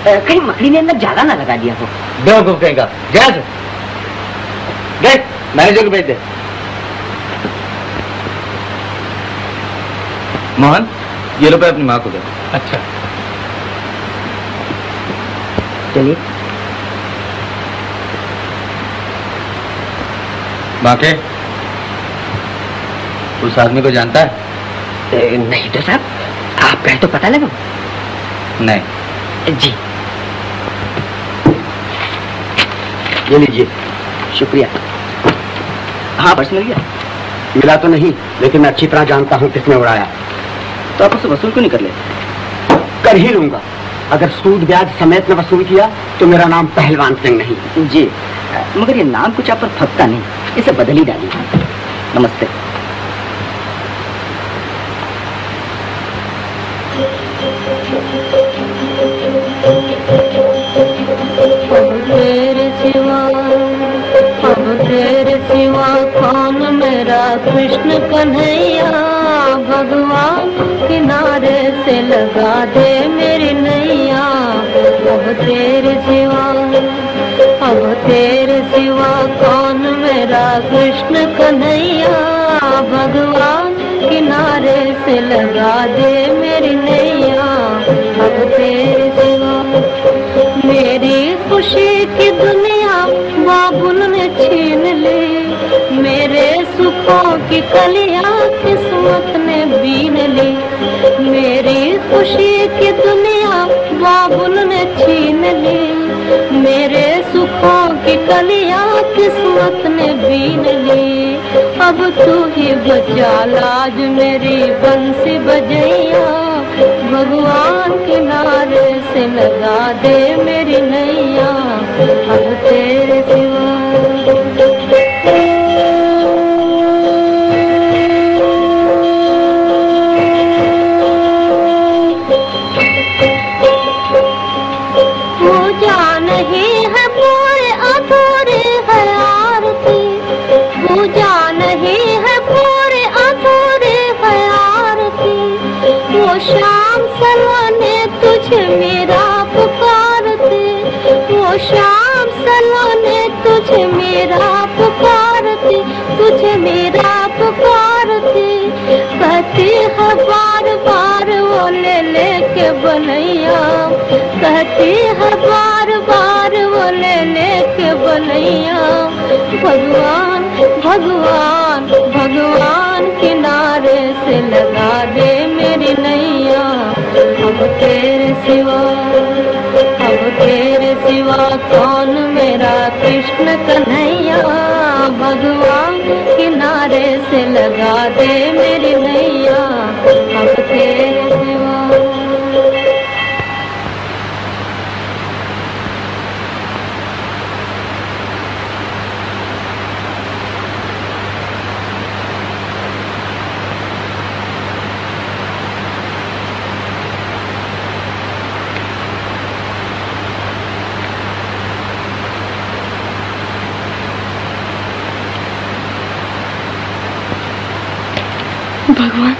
कहीं मकड़ी ने अंदर जाला ना लगा दिया हो। बेवकूफ कहेगा। जैसे देख मैनेजर को भेज दे। मोहन ये रुपए अपनी माँ को दे। अच्छा चलिए। बाकी उस आदमी को जानता है? नहीं तो साहब, आप कहें तो पता लगा। नहीं। जी ये लीजिए। शुक्रिया। हाँ पर्स मिल गया? मिला तो नहीं, लेकिन मैं अच्छी तरह जानता हूँ किसने उड़ाया। तो आप उससे वसूल क्यों नहीं कर लेते? कर ही लूंगा। अगर सूद ब्याज समेत में वसूल किया तो मेरा नाम पहलवान सिंह नहीं। जी मगर ये नाम कुछ आप पर फटता नहीं, इसे बदल ही डालिए। नमस्ते। तेरे सिवा कौन मेरा कृष्ण कन्हैया, भगवान किनारे से लगा दे मेरी नैया। अब तेरे सिवा कौन मेरा कृष्ण कन्हैया, भगवान किनारे से लगा दे मेरी नैया। अब तेरे सिवा मेरी खुशी की दुनिया बाबुल ने छीन ली, मेरे सुखों की कलियां किस्मत ने बीन ली। मेरी खुशी की दुनिया बाबुल ने छीन ली, मेरे सुखों की कलियां किस्मत ने बीन ली। अब तू ही बचा लाज मेरी बंसी बजैया, भगवान किनारे से लगा दे मेरी नैया। अब तेरे सिवा पूजा नहीं है पूरे अधूरे है आरती, पूजा नहीं है पूरे अधूरे है आरती। वो शाम सलवाने तुझे मेरा पुकारते, वो शाम सलवाने तुझे मेरा पुकारते, तुझे मेरा पुकारते। कहती है बार बार वो ले लेके बनैया, कहती है बार बार वो ले लेके बनैया। भगवान भगवान भगवान किनारे से लगा दे मेरी नैया। अब तेरे सिवा कौन मेरा कृष्ण कन्हैया, भगवान किनारे से लगा दे मेरी नैया। अब तेरे सिवा भगवान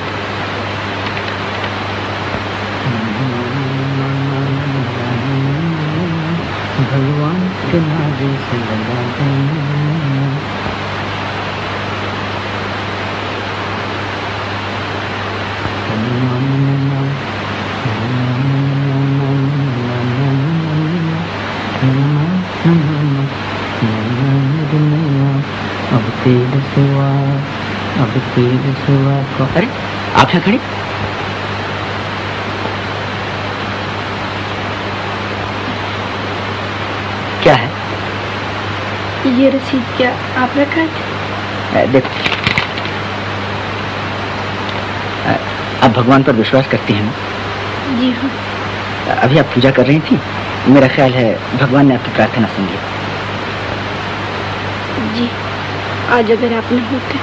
सीने से लगा दूं। अब तेरे सिवा, अब तेरे सिवा को। अरे आप यहाँ खड़े? क्या है? ये रसीद क्या आप रखा है? देखो, आप भगवान पर विश्वास करती हैं ना? जी हाँ। अभी आप पूजा कर रही थी, मेरा ख्याल है भगवान ने आपकी प्रार्थना सुन ली। जी, आज अगर आप नहीं होते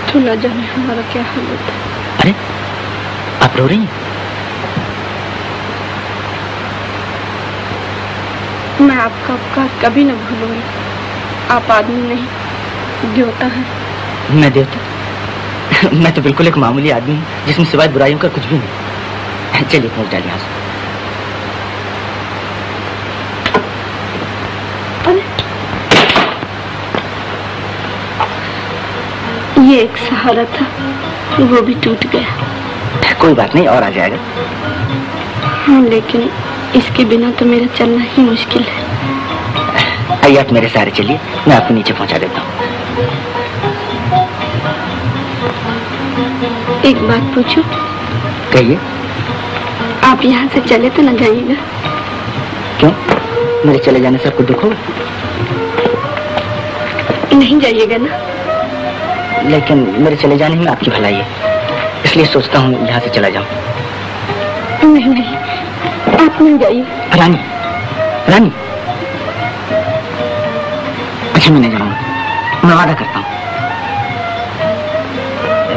तो न जाने हमारा क्या हाल होता। अरे आप रो रही हैं? मैं आपका उपकार कभी न भूलूंगी। आप आदमी नहीं, देवता है। मैं देवता? मैं तो बिल्कुल एक मामूली आदमी हूँ जिसमें सिवाय बुराइयों का कुछ भी नहीं। चलिए पहुंच डालिए यहाँ से। ये एक सहारा था, वो भी टूट गया। कोई बात नहीं, और आ जाएगा। हाँ, लेकिन इसके बिना तो मेरा चलना ही मुश्किल है। आइए आप मेरे सहारे चलिए, मैं आपको नीचे पहुंचा देता हूँ। एक बात पूछूं? कहिए। आप यहाँ से चले तो न जाइएगा? क्यों, मेरे चले जाने से आपको दुख होगा? नहीं जाइएगा ना? लेकिन मेरे चले जाने में आपकी भलाई है, इसलिए सोचता हूँ यहाँ से चला जाऊँ। नहीं नहीं, आप नहीं जाइए। रानी, रानी, अच्छा मैं नहीं जाऊंगा, मैं वादा करता हूँ।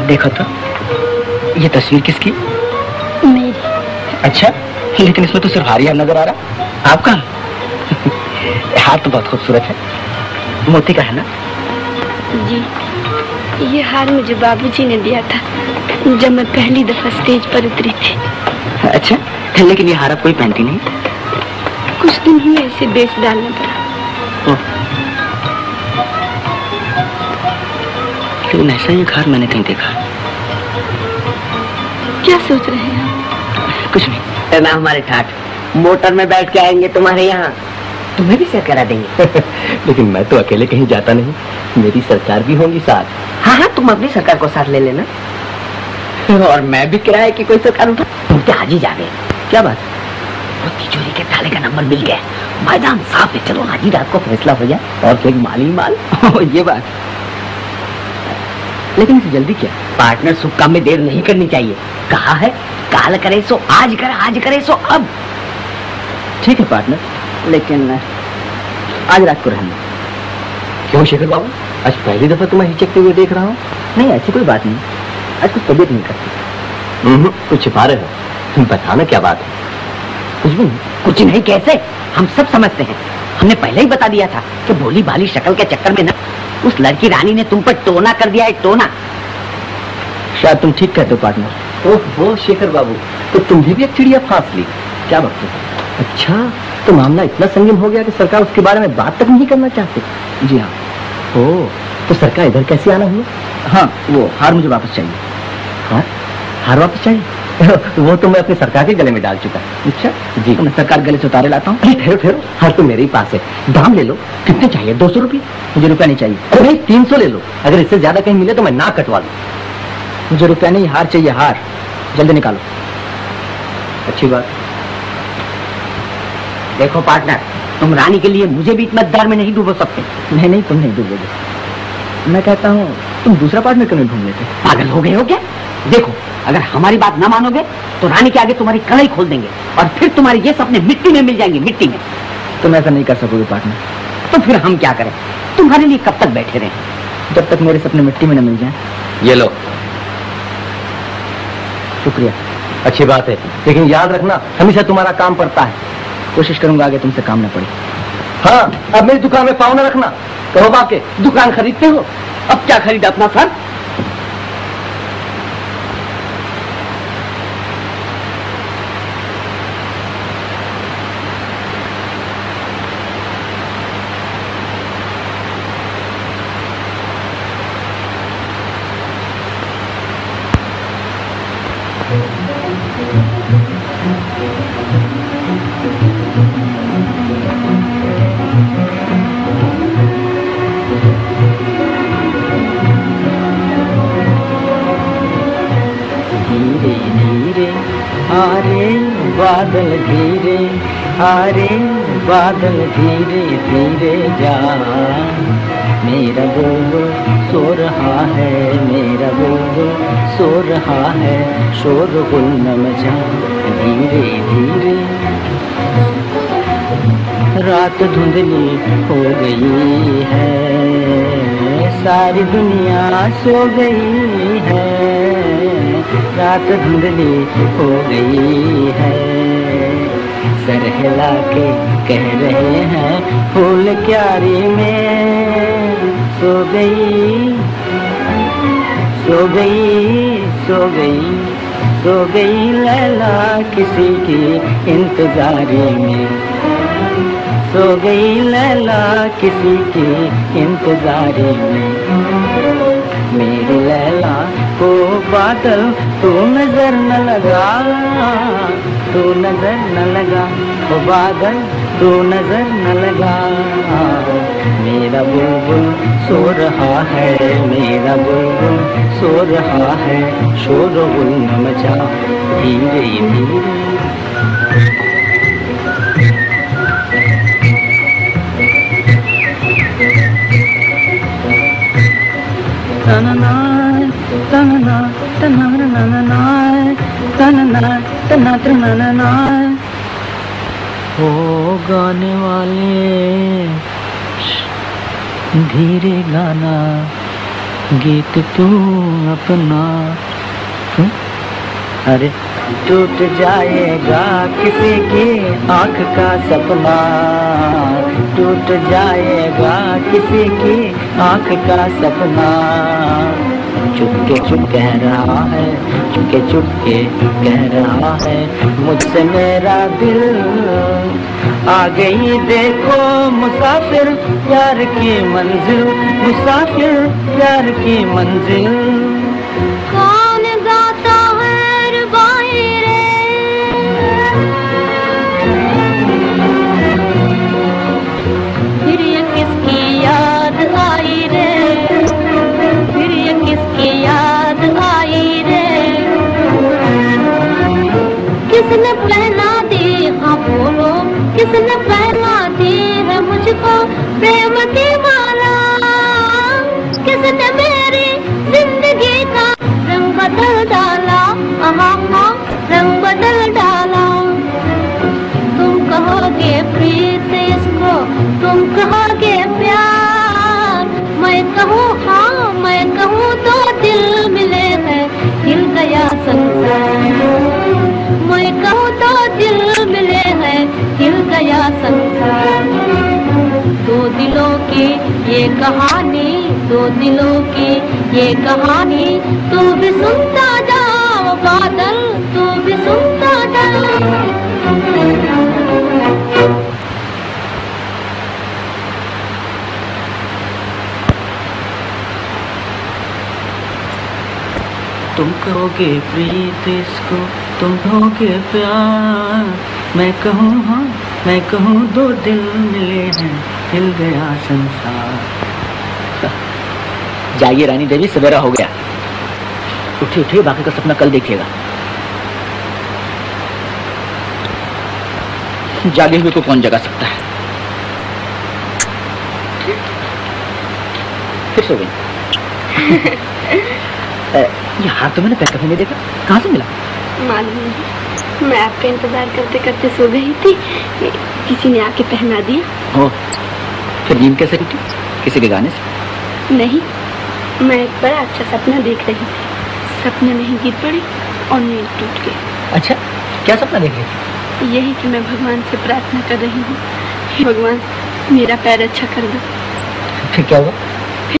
देखो तो, ये तस्वीर किसकी? मेरी। अच्छा, लेकिन इसमें तो सिर्फ हार ही नजर आ रहा। आपका? हार तो बहुत खूबसूरत है, मोती का है ना? जी, ये हार मुझे बाबूजी ने दिया था जब मैं पहली दफा स्टेज पर उतरी थी। अच्छा, लेकिन ये हार आप कोई पहनती नहीं? कुछ दिन ही ऐसे बेच डालना पड़ा। लेकिन ऐसा ही एक हार मैंने कहीं देखा। क्या सोच रहे हैं आप? कुछ नहीं। ना हमारे ठाठ मोटर में बैठ के आएंगे तुम्हारे यहाँ, तुम्हें भी सर करा देंगे। लेकिन मैं तो अकेले कहीं जाता नहीं, मेरी सरकार भी होगी साथ। हाँ हाँ, तुम अपनी सरकार को साथ ले लेना। और मैं भी किराए की कोई सरकार उठा। तुम तो आज ही जा गए। क्या बात? वो तिजोरी के ताले का नंबर मिल गया, मैदान साफ है। चलो आज ही रात को फैसला हो जाए, और फिर माल ही माल। ये बात। लेकिन इसे जल्दी क्या? पार्टनर, शुभ काम में देर नहीं करनी चाहिए। कहा है काल करे सो आज करे, आज करे सो अब। ठीक है पार्टनर, लेकिन आज रात को रहना। क्यों शेखर बाबू, आज पहली दफा तुम्हें हिचकते हुए देख रहा हूँ। नहीं, ऐसी कोई बात नहीं, आज कुछ तबीयत नहीं करती। कुछ छिपा रहे हो, तुम बताना क्या बात है? कुछ भी नहीं। कुछ नहीं कैसे, हम सब समझते हैं। हमने पहले ही बता दिया था कि भोली भाली शक्ल के चक्कर में ना उस लड़की रानी ने तुम पर टोना कर दिया है, टोना। शायद तुम ठीक कहते हो पार्टनर। ओह शेखर बाबू, तो तुम्हें भी एक चिड़िया फांस ली। क्या बात है? अच्छा, तो मामला इतना संगीन हो गया कि सरकार उसके बारे में बात तक नहीं करना चाहती। जी हाँ। ओह, तो सरकार इधर कैसे आना हुआ? हाँ, वो हार मुझे वापस चाहिए। हार? हार वापस चाहिए? वो तो मैं अपनी सरकार के गले में डाल चुका। अच्छा जी, तो मैं सरकार गले से उतारे लाता हूँ। अरे ठहरो ठहरो, हार तो मेरे ही पास है, दाम ले लो। कितने चाहिए? 200 रुपये? मुझे रुपया नहीं चाहिए। अरे भाई 300 ले लो, अगर इससे ज्यादा कहीं मिले तो मैं ना कटवा लूँ। मुझे रुपया नहीं, हार चाहिए, हार। जल्दी निकालो। अच्छी बात। देखो पार्टनर, तुम रानी के लिए मुझे भी इतना दर में नहीं डूबो सकते। नहीं नहीं, तुम नहीं डूबोगे। मैं कहता हूँ तुम दूसरा पार्टनर क्यों नहीं ढूंढ लेते? पागल हो गए हो क्या? देखो, अगर हमारी बात ना मानोगे तो रानी के आगे तुम्हारी कलाई खोल देंगे और फिर तुम्हारे ये सपने मिट्टी में मिल जाएंगे, मिट्टी में। तुम ऐसा नहीं कर सकोगे पार्टनर। तो फिर हम क्या करें? तुम्हारे लिए कब तक बैठे रहें? जब तक मेरे सपने मिट्टी में न मिल जाएं। ये लो। शुक्रिया। अच्छी बात है, लेकिन याद रखना हमेशा तुम्हारा काम पड़ता है। कोशिश करूंगा आगे तुमसे काम न पड़े। हाँ, अब मेरी दुकान में पाँव न रखना। कहो बाके, दुकान खरीदते हो? अब क्या खरीदा अपना सर? हारे बादल धीरे धीरे जा, मेरा बुलबुल सो रहा है, मेरा बुलबुल सो रहा है, शोरगुल न मचा धीरे धीरे। रात धुंधली हो गई है, सारी दुनिया सो गई है, रात धुंधली हो गई है। सर हिला के कह रहे हैं फूल क्यारी में सो गई, सो गई, सो गई, सो गई लैला किसी की इंतजारी में, सो गई लैला किसी की इंतजारी में। मेरी लैला को बादल तू नजर न लगा, तू नजर न लगा, ओ बादल तू नजर न लगा। मेरा बुलबुल सो रहा है, मेरा बुलबुल सो रहा है, शोरगुल न मचा धीरे धीरे। तनना तनना तनना तनना तनना तनना। ओ गाने वाले धीरे गाना, गीत तू अपना। अरे टूट जाएगा किसी की आँख का सपना, टूट जाएगा किसी की आँख का सपना। चुपके चुप कह रहा है, चुपके चुपके कह रहा है मुझसे मेरा दिल। आ गई देखो मुसाफिर प्यार की मंजिल, मुसाफिर प्यार की मंजिल। कौन गाता है रुबाई रे, फिर ये किसकी याद आई रे, फिर ये किसकी याद आई रे। किसने पहना दी, हाँ बोलो किसने पहना दी है मुझको प्रेम की माला। किसने मेरी जिंदगी का रंग बदल डाला, हाँ रंग बदल डाला। तुम कहोगे प्रीत इसको, तुम कहोगे प्यार, मैं कहूँ हाँ मैं कहूँ तो दिल मिले हैं हिल गया संसार। मैं कहूँ तो दिल मिले हैं हिल गया संसार। दो दिलों की ये कहानी, दो दिलों की ये कहानी, तू भी सुनता जाओ बादल, तू भी सुनता जाओ। तुम कहोगे प्रीत इसको, तुम कहोगे प्यार, मैं कहूँ हाँ मैं कहूँ दो दिल मिले हैं हिल गया संसार। जाइए रानी देवी, सवेरा हो गया। उठिए उठिए, बाकी का सपना कल देखिएगा। जागे हुए को कौन जगा सकता है। फिर सो गई। ये हाथ तो मैंने पैक करने नहीं देखा, कहाँ से मिला? मालूम नहीं, मैं आपका इंतजार करते करते सो गई थी, किसी ने आके पहना दिया। ओ, फिर नींद कैसे टूटी? किसी के गाने से? नहीं, मैं एक बड़ा अच्छा सपना देख रही थी, सपने में ही गिर पड़ी और नींद टूट गई। अच्छा, क्या सपना देख रही थी? यही कि मैं भगवान से प्रार्थना कर रही हूँ, भगवान मेरा पैर अच्छा कर दो। फिर क्या हुआ?